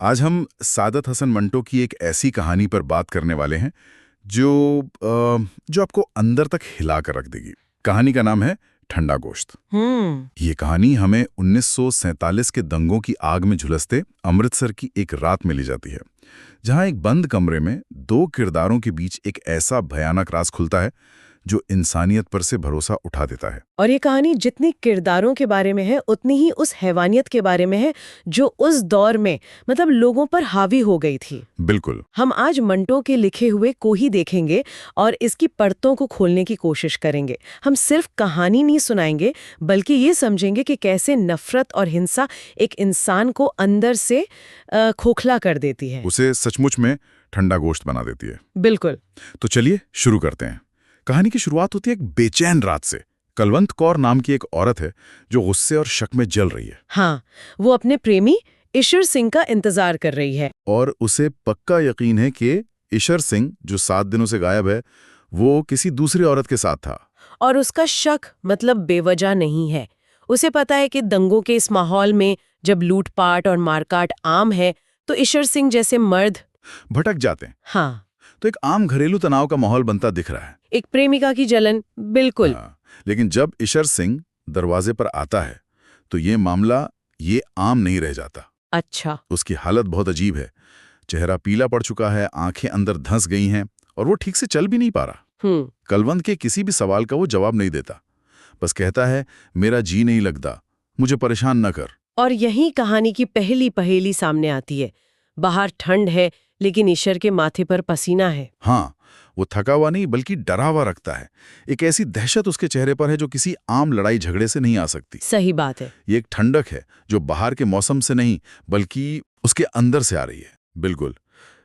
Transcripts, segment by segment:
आज हम सादत हसन मंटो की एक ऐसी कहानी पर बात करने वाले हैं जो जो आपको अंदर तक हिला कर रख देगी। कहानी का नाम है ठंडा गोश्त। ये कहानी हमें 1947 के दंगों की आग में झुलसते अमृतसर की एक रात में ले जाती है, जहां एक बंद कमरे में दो किरदारों के बीच एक ऐसा भयानक राज खुलता है जो इंसानियत पर से भरोसा उठा देता है। और ये कहानी जितनी किरदारों के बारे में है उतनी ही उस हैवानियत के बारे में है जो उस दौर में लोगों पर हावी हो गई थी। बिल्कुल। हम आज मंटो के लिखे हुए को ही देखेंगे और इसकी परतों को खोलने की कोशिश करेंगे। हम सिर्फ कहानी नहीं सुनाएंगे बल्कि ये समझेंगे कि कैसे नफरत और हिंसा एक इंसान को अंदर से खोखला कर देती है, उसे सचमुच में ठंडा गोश्त बना देती है। बिल्कुल। तो चलिए शुरू करते हैं। कहानी की शुरुआत होती है एक बेचैन रात से। कलवंत कौर नाम की एक औरत है जो गुस्से और शक में जल रही है। हाँ, वो अपने प्रेमी ईश्वर सिंह का इंतजार कर रही है और उसे पक्का यकीन है कि ईश्वर सिंह, जो 7 दिनों से गायब है, वो किसी दूसरी औरत के साथ था। और उसका शक बेवजह नहीं है। उसे पता है कि दंगों के इस माहौल में जब लूटपाट और मारकाट आम है तो ईश्वर सिंह जैसे मर्द भटक जाते हैं। हाँ, तो एक आम घरेलू तनाव का माहौल बनता दिख रहा है। एक प्रेमिका की जलन, बिल्कुल। हाँ, लेकिन जब ईश्वर सिंह दरवाजे पर आता है तो ये मामला आम नहीं रह जाता। अच्छा। उसकी हालत बहुत अजीब है। चेहरा पीला पड़ चुका है, आंखें अंदर धंस गई हैं और वो ठीक से चल भी नहीं पा रहा। कलवंत के किसी भी सवाल का वो जवाब नहीं देता, बस कहता है, मेरा जी नहीं लगता, मुझे परेशान न कर। और यही कहानी की पहली पहेली सामने आती है। बाहर ठंड है लेकिन ईश्वर के माथे पर पसीना है। हाँ, वो थका हुआ नहीं बल्कि डरा हुआ रखता है। एक ऐसी दहशत उसके चेहरे पर है जो किसी आम लड़ाई झगड़े से नहीं आ सकती। सही बात है। ये एक ठंडक है जो बाहर के मौसम से नहीं बल्कि उसके अंदर से आ रही है। बिल्कुल,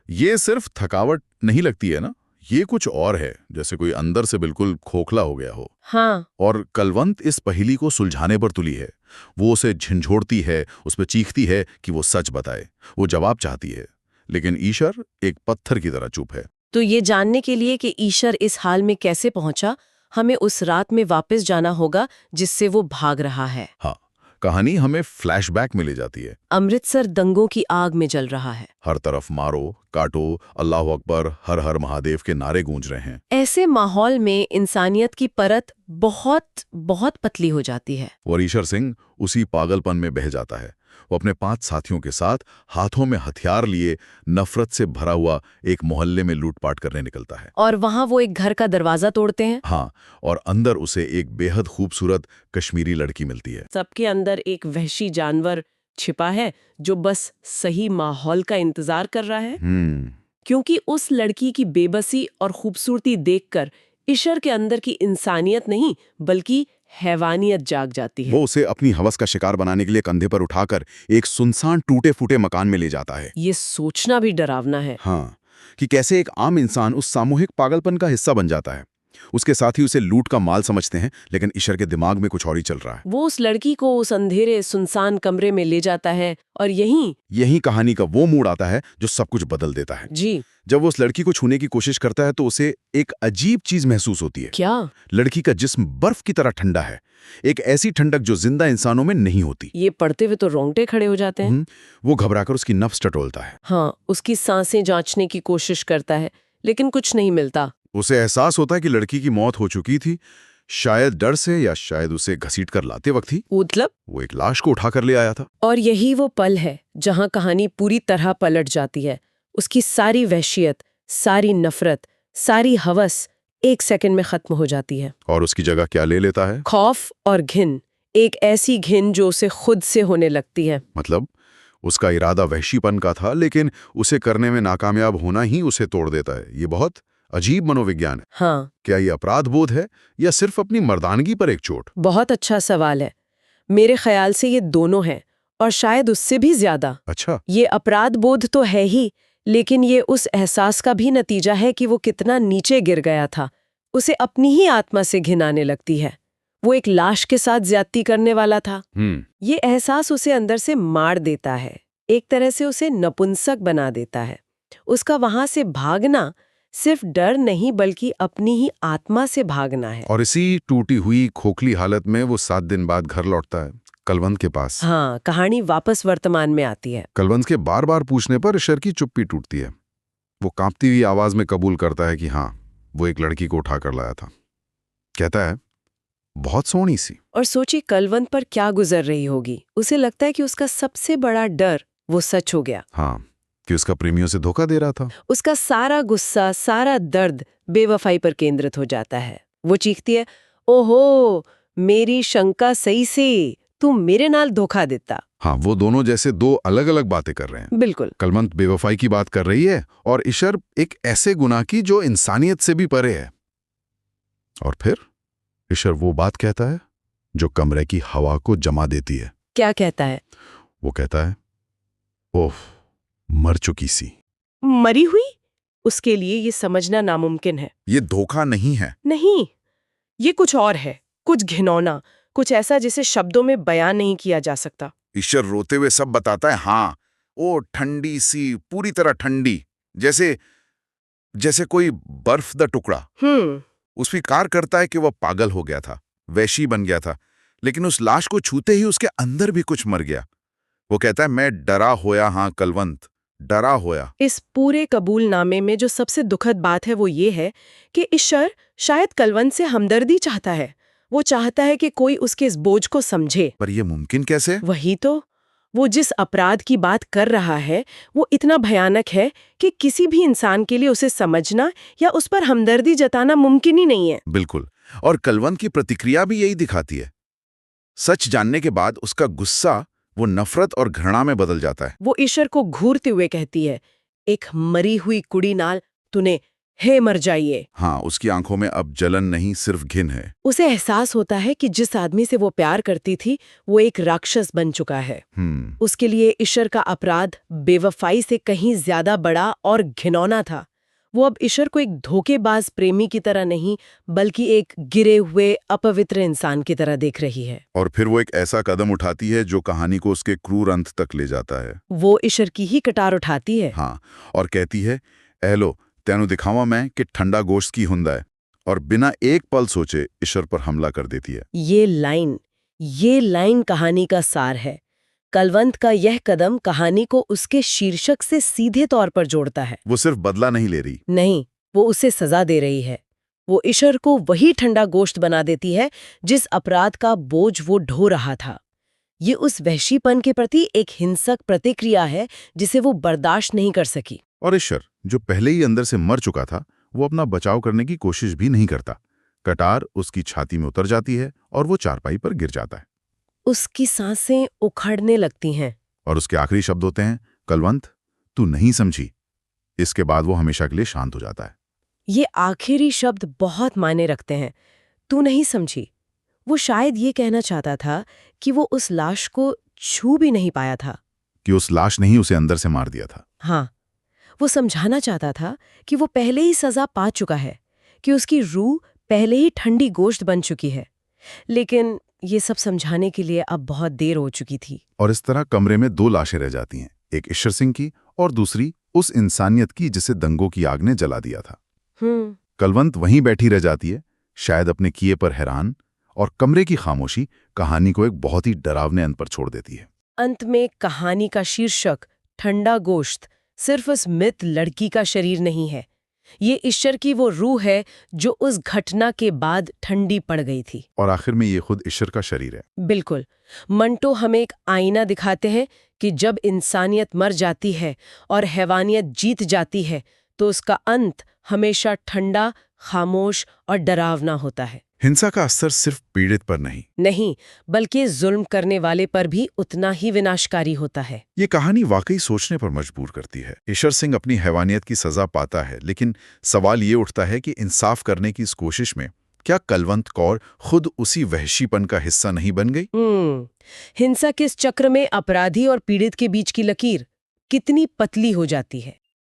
ये सिर्फ थकावट नहीं लगती है ना, ये कुछ और है, जैसे कोई अंदर से बिल्कुल खोखला हो गया हो। हाँ। और कलवंत इस पहेली को सुलझाने पर तुली है। वो उसे झंझोड़ती है, उस पर चीखती है कि वो सच बताए, वो जवाब चाहती है, लेकिन ईश्वर एक पत्थर की तरह चुप है। तो ये जानने के लिए कि ईश्वर इस हाल में कैसे पहुंचा, हमें उस रात में वापस जाना होगा जिससे वो भाग रहा है। हाँ, कहानी हमें फ्लैशबैक में ले जाती है। अमृतसर दंगों की आग में जल रहा है। हर तरफ मारो काटो, अल्लाह अकबर, हर हर महादेव के नारे गूंज रहे हैं। ऐसे माहौल में इंसानियत की परत बहुत बहुत पतली हो जाती है। और ईश्वर सिंह उसी पागलपन में बह जाता है। वो अपने 5 साथियों के साथ हाथों में हथियार लिए नफरत से भरा हुआ एक मोहल्ले में लूटपाट करने निकलता है। और वहां वो एक घर का दरवाजा तोड़ते हैं। हाँ, और अंदर उसे एक बेहद खूबसूरत कश्मीरी लड़की मिलती है। सबके अंदर एक वहशी जानवर छिपा है जो बस सही माहौल का इंतजार कर रहा है। क्योंकि उस लड़की की बेबसी और खूबसूरती देखकर ईश्वर के अंदर की इंसानियत नहीं बल्कि हैवानियत जाग जाती है। वो उसे अपनी हवस का शिकार बनाने के लिए कंधे पर उठाकर एक सुनसान टूटे फूटे मकान में ले जाता है। ये सोचना भी डरावना है। हाँ, कि कैसे एक आम इंसान उस सामूहिक पागलपन का हिस्सा बन जाता है। उसके साथी उसे लूट का माल समझते हैं, लेकिन ईश्वर के दिमाग में कुछ और ही चल रहा है। वो उस लड़की को उस अंधेरे सुनसान कमरे में ले जाता है और यही कहानी का वो मूड आता है जो सब कुछ बदल देता है। जी। जब वो उस लड़की को छूने की कोशिश करता है तो उसे एक अजीब चीज महसूस होती है। क्या? लड़की का जिस्म बर्फ की तरह ठंडा है, एक ऐसी ठंडक जो जिंदा इंसानों में नहीं होती। ये पढ़ते हुए तो रोंगटे खड़े हो जाते हैं। वो घबराकर उसकी नफ्स टटोलता है। हाँ, उसकी सांसें जांचने की कोशिश करता है लेकिन कुछ नहीं मिलता। उसे एहसास होता है कि लड़की की मौत हो चुकी थी, शायद डर से या शायद उसे घसीट कर लाते वक्त ही। वो एक लाश को उठा कर ले आया था। और यही वो पल है जहां कहानी पूरी तरह पलट जाती है। उसकी सारी वहशियत, सारी नफरत, सारी हवस एक सेकंड में खत्म हो जाती है। और उसकी जगह क्या ले लेता है? खौफ और घिन। एक ऐसी घिन जो उसे खुद से होने लगती है। मतलब उसका इरादा वहशीपन का था, लेकिन उसे करने में नाकामयाब होना ही उसे तोड़ देता है। ये बहुत अजीब मनोविज्ञान है। हाँ। क्या ये अपराध बोध है या सिर्फ अपनी मर्दानगी पर एक चोट? बहुत अच्छा सवाल है। मेरे ख्याल से ये दोनों हैं और शायद उससे भी ज्यादा। अच्छा। ये अपराध बोध तो है ही, लेकिन ये उस एहसास का भी नतीजा है कि वो कितना नीचे गिर गया था। उसे अपनी ही आत्मा से घिन आने लगती है। वो एक लाश के साथ ज्यादती करने वाला था। ये एहसास उसे अंदर से मार देता है, एक तरह से उसे नपुंसक बना देता है। उसका वहां से भागना सिर्फ डर नहीं बल्कि अपनी ही आत्मा से भागना है। और इसी टूटी हुई खोखली हालत में वो 7 दिन बाद घर लौटता है। कलवंत के पास। हाँ, कहानी वापस वर्तमान में आती है। कलवंत के बार बार पूछने पर ईशर की चुप्पी टूटती है। वो कांपती हुई आवाज में कबूल करता है कि हाँ, वो एक लड़की को उठा कर लाया था। कहता है, बहुत सोहनी सी। और सोची कलवंत पर क्या गुजर रही होगी। उसे लगता है कि उसका सबसे बड़ा डर वो सच हो गया। हाँ, कि उसका प्रेमियों से धोखा दे रहा था। उसका सारा गुस्सा, सारा दर्द बेवफाई पर केंद्रित हो जाता है। वो चीखती है, ओहो, मेरी शंका सही से, तू मेरे नाल धोखा देता। हाँ, वो दोनों जैसे दो अलग अलग बातें कर रहे हैं। बिल्कुल। कलवंत बेवफाई की बात कर रही है और ईशर एक ऐसे गुनाह की जो इंसानियत से भी परे है। और फिर ईशर वो बात कहता है जो कमरे की हवा को जमा देती है। क्या कहता है? वो कहता है, ओह, मर चुकी सी। मरी हुई? उसके लिए ये समझना नामुमकिन है। ये धोखा नहीं है। नहीं, ये कुछ और है, कुछ घिनौना, कुछ ऐसा जिसे शब्दों में बयान नहीं किया जा सकता। ईशर रोते हुए सब बताता है। हाँ, ओ ठंडी सी, पूरी तरह ठंडी, जैसे कोई बर्फ दा टुकड़ा। उस स्वीकार करता है कि वह पागल हो गया था, वैशी बन गया था, लेकिन उस लाश को छूते ही उसके अंदर भी कुछ मर गया। वो कहता है, मैं डरा होया, हाँ कलवंत, डरा होया। इस पूरे कबूलनामे में जो सबसे दुखद बात है वो ये है कि ईशर शायद कलवंत से हमदर्दी चाहता है। वो चाहता है कि कोई उसके इस बोझ को समझे। पर यह मुमकिन कैसे? वही तो, वो जिस अपराध की बात कर रहा है वो इतना भयानक है कि किसी भी इंसान के लिए उसे समझना या उस पर हमदर्दी जताना मुमकिन ही नहीं है। बिल्कुल। और कलवंत की प्रतिक्रिया भी यही दिखाती है। सच जानने के बाद उसका गुस्सा वो नफरत और घृणा में बदल जाता है। वो ईशर को घूरते हुए कहती है, एक मरी हुई कुड़ी नाल तूने हे मर जाइए। हाँ, उसकी आंखों में अब जलन नहीं, सिर्फ घिन है। उसे एहसास होता है कि जिस आदमी से वो प्यार करती थी वो एक राक्षस बन चुका है। उसके लिए ईशर का अपराध बेवफाई से कहीं ज्यादा बड़ा और घिनौना था। वो अब ईशर को एक धोखेबाज प्रेमी की तरह नहीं, बल्कि एक गिरे हुए अपवित्र इंसान की तरह देख रही है। और फिर वो एक ऐसा कदम उठाती है जो कहानी को उसके क्रूर अंत तक ले जाता है। वो ईशर की ही कटार उठाती है। हाँ, और कहती है, एलो तेनु दिखावा मैं कि ठंडा गोश्त की हुंदा है, और बिना एक पल सोचे ईशर पर हमला कर देती है। ये लाइन कहानी का सार है। कलवंत का यह कदम कहानी को उसके शीर्षक से सीधे तौर पर जोड़ता है। वो सिर्फ बदला नहीं ले रही। नहीं, वो उसे सजा दे रही है। वो ईशर को वही ठंडा गोश्त बना देती है जिस अपराध का बोझ वो ढो रहा था। ये उस वहशीपन के प्रति एक हिंसक प्रतिक्रिया है जिसे वो बर्दाश्त नहीं कर सकी। और ईशर, जो पहले ही अंदर से मर चुका था, वो अपना बचाव करने की कोशिश भी नहीं करता। कटार उसकी छाती में उतर जाती है और वो चारपाई पर गिर जाता है। उसकी सांसें उखड़ने लगती हैं। और उसके आखिरी शब्द होते हैं, कलवंत, तू नहीं समझी। इसके बाद वो हमेशा के लिए शांत हो जाता है। ये आखिरी शब्द बहुत मायने रखते हैं। तू नहीं समझी। वो शायद ये कहना चाहता था कि वो उस लाश को छू भी नहीं पाया था, कि उस लाश ने ही उसे अंदर से मार दिया था। हाँ, वो समझाना चाहता था कि वो पहले ही सजा पा चुका है, कि उसकी रूह पहले ही ठंडी गोश्त बन चुकी है। लेकिन ये सब समझाने के लिए अब बहुत देर हो चुकी थी। और इस तरह कमरे में दो लाशें रह जाती हैं, एक ईशर सिंह की और दूसरी उस इंसानियत की जिसे दंगों की आग ने जला दिया था। कलवंत वहीं बैठी रह जाती है, शायद अपने किए पर हैरान, और कमरे की खामोशी कहानी को एक बहुत ही डरावने अंत पर छोड़ देती है। अंत में कहानी का शीर्षक ठंडा गोश्त सिर्फ उस मृत लड़की का शरीर नहीं है। ये ईशर की वो रूह है जो उस घटना के बाद ठंडी पड़ गई थी। और आखिर में ये खुद ईशर का शरीर है। बिल्कुल। मंटो हमें एक आईना दिखाते हैं कि जब इंसानियत मर जाती है और हैवानियत जीत जाती है तो उसका अंत हमेशा ठंडा, खामोश और डरावना होता है। हिंसा का असर सिर्फ पीड़ित पर नहीं, बल्कि जुल्म करने वाले पर भी उतना ही विनाशकारी होता है। ये कहानी वाकई सोचने पर मजबूर करती है। ईशर सिंह अपनी हैवानियत की सजा पाता है, लेकिन सवाल ये उठता है कि इंसाफ करने की इस कोशिश में क्या कलवंत कौर खुद उसी वहशीपन का हिस्सा नहीं बन गई? हिंसा के इस चक्र में अपराधी और पीड़ित के बीच की लकीर कितनी पतली हो जाती है।